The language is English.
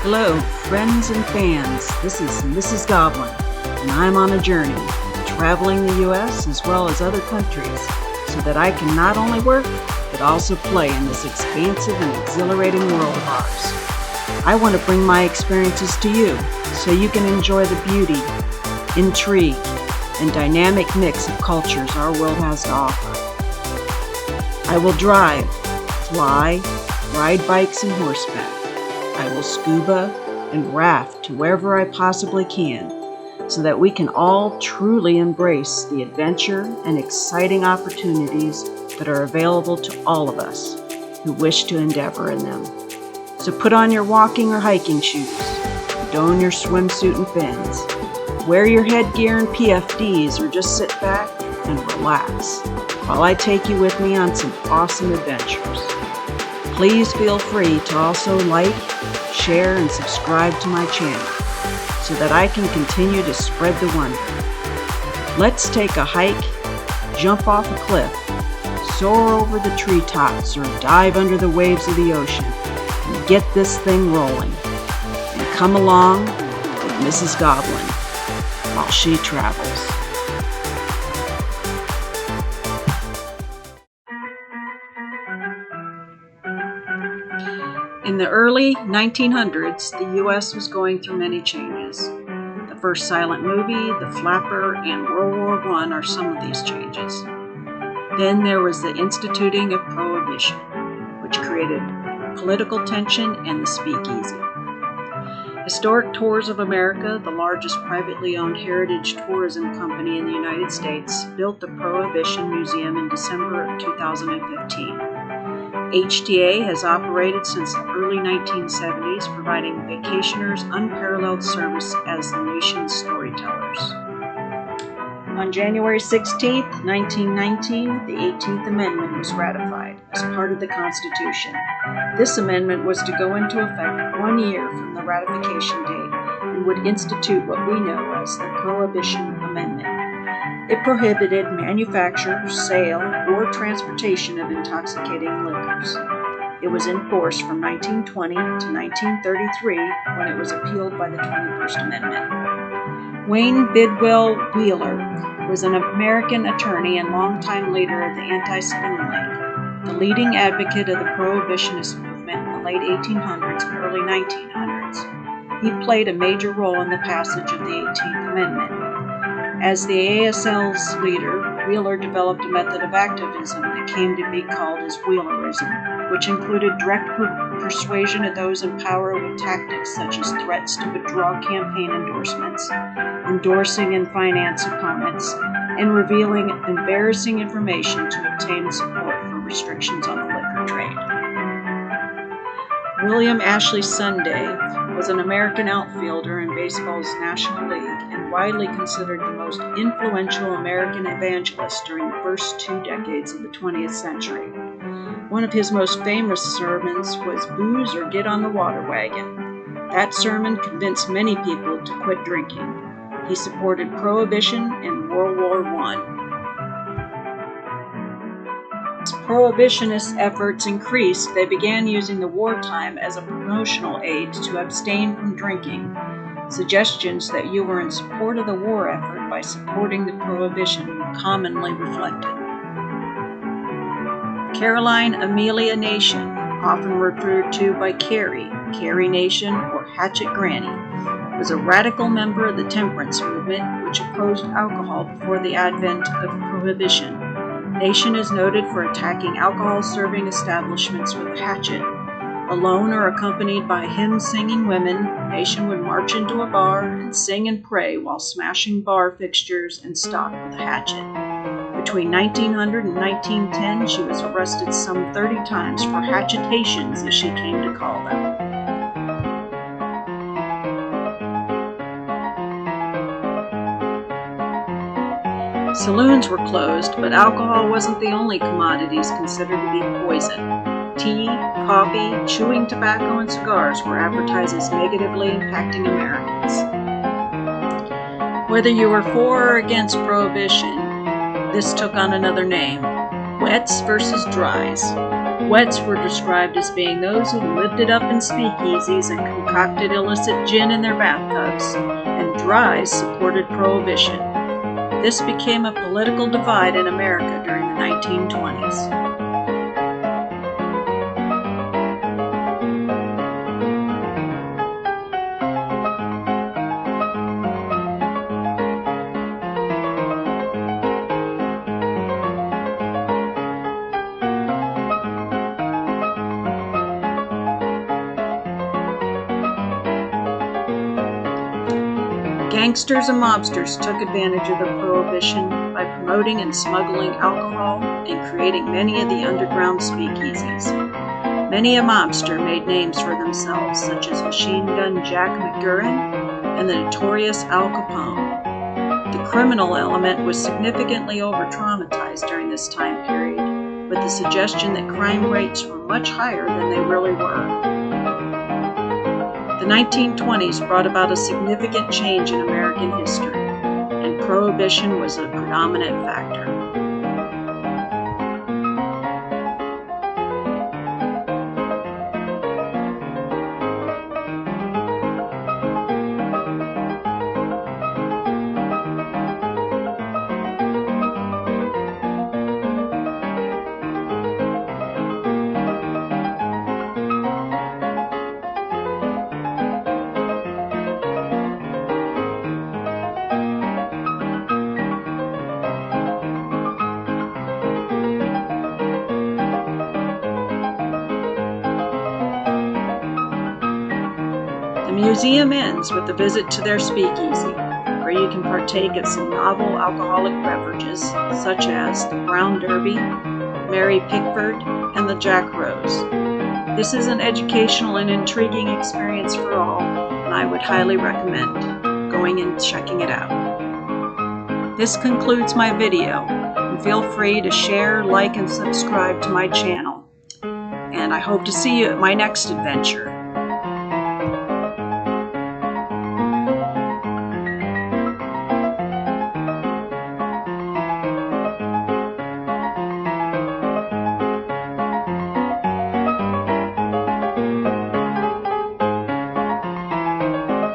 Hello, friends and fans. This is Mrs. Goblin, and I'm on a journey, traveling the U.S. as well as other countries, so that I can not only work, but also play in this expansive and exhilarating world of ours. I want to bring my experiences to you, so you can enjoy the beauty, intrigue, and dynamic mix of cultures our world has to offer. I will drive, fly, ride bikes and horseback. I will scuba and raft to wherever I possibly can, so that we can all truly embrace the adventure and exciting opportunities that are available to all of us who wish to endeavor in them. So put on your walking or hiking shoes, don your swimsuit and fins, wear your headgear and PFDs, or just sit back and relax while I take you with me on some awesome adventures. Please feel free to also like, share, and subscribe to my channel so that I can continue to spread the wonder. Let's take a hike, jump off a cliff, soar over the treetops, or dive under the waves of the ocean and get this thing rolling. And come along with Mrs. Goblin while she travels. In the early 1900s, the U.S. was going through many changes. The first silent movie, The Flapper, and World War I are some of these changes. Then there was the instituting of Prohibition, which created political tension and the speakeasy. Historic Tours of America, the largest privately owned heritage tourism company in the United States, built the Prohibition Museum in December of 2015. HTA has operated since the early 1970s, providing vacationers unparalleled service as the nation's storytellers. On January 16, 1919, the 18th Amendment was ratified as part of the Constitution. This amendment was to go into effect 1 year from the ratification date and would institute what we know as the Prohibition Amendment. It prohibited manufacture, sale, or transportation of intoxicating liquors. It was in force from 1920 to 1933, when it was appealed by the 21st Amendment. Wayne Bidwell Wheeler was an American attorney and longtime leader of the Anti-Saloon League, the leading advocate of the Prohibitionist movement in the late 1800s and early 1900s. He played a major role in the passage of the 18th Amendment. As the ASL's leader, Wheeler developed a method of activism that came to be called as Wheelerism, which included direct persuasion of those in power with tactics such as threats to withdraw campaign endorsements, endorsing and finance opponents, and revealing embarrassing information to obtain support for restrictions on the liquor trade. William Ashley Sunday was an American outfielder in baseball's National League and widely considered the most influential American evangelist during the first 2 decades of the 20th century. One of his most famous sermons was "Booze or Get on the Water Wagon." That sermon convinced many people to quit drinking. He supported Prohibition and World War I. As Prohibitionist efforts increased, they began using the wartime as a promotional aid to abstain from drinking. Suggestions that you were in support of the war effort by supporting the Prohibition were commonly reflected. Caroline Amelia Nation, often referred to by Carrie Nation, or Hatchet Granny, was a radical member of the temperance movement which opposed alcohol before the advent of Prohibition. Nation is noted for attacking alcohol-serving establishments with a hatchet. Alone or accompanied by hymn-singing women, Nation would march into a bar and sing and pray while smashing bar fixtures and stock with a hatchet. Between 1900 and 1910, she was arrested some 30 times for hatchetations, as she came to call them. Saloons were closed, but alcohol wasn't the only commodities considered to be poison. Tea, coffee, chewing tobacco, and cigars were advertised as negatively impacting Americans. Whether you were for or against Prohibition, this took on another name: Wets versus dries. Wets were described as being those who lived it up in speakeasies and concocted illicit gin in their bathtubs, and dries supported Prohibition. This became a political divide in America during the 1920s. Gangsters and mobsters took advantage of the Prohibition by promoting and smuggling alcohol and creating many of the underground speakeasies. Many a mobster made names for themselves, such as Machine Gun Jack McGurran and the notorious Al Capone. The criminal element was significantly over-traumatized during this time period, with the suggestion that crime rates were much higher than they really were. The 1920s brought about a significant change in American history, and Prohibition was a predominant factor. The museum ends with a visit to their speakeasy, where you can partake of some novel alcoholic beverages, such as the Brown Derby, Mary Pickford, and the Jack Rose. This is an educational and intriguing experience for all, and I would highly recommend going and checking it out. This concludes my video, and feel free to share, like, and subscribe to my channel. And I hope to see you at my next adventure.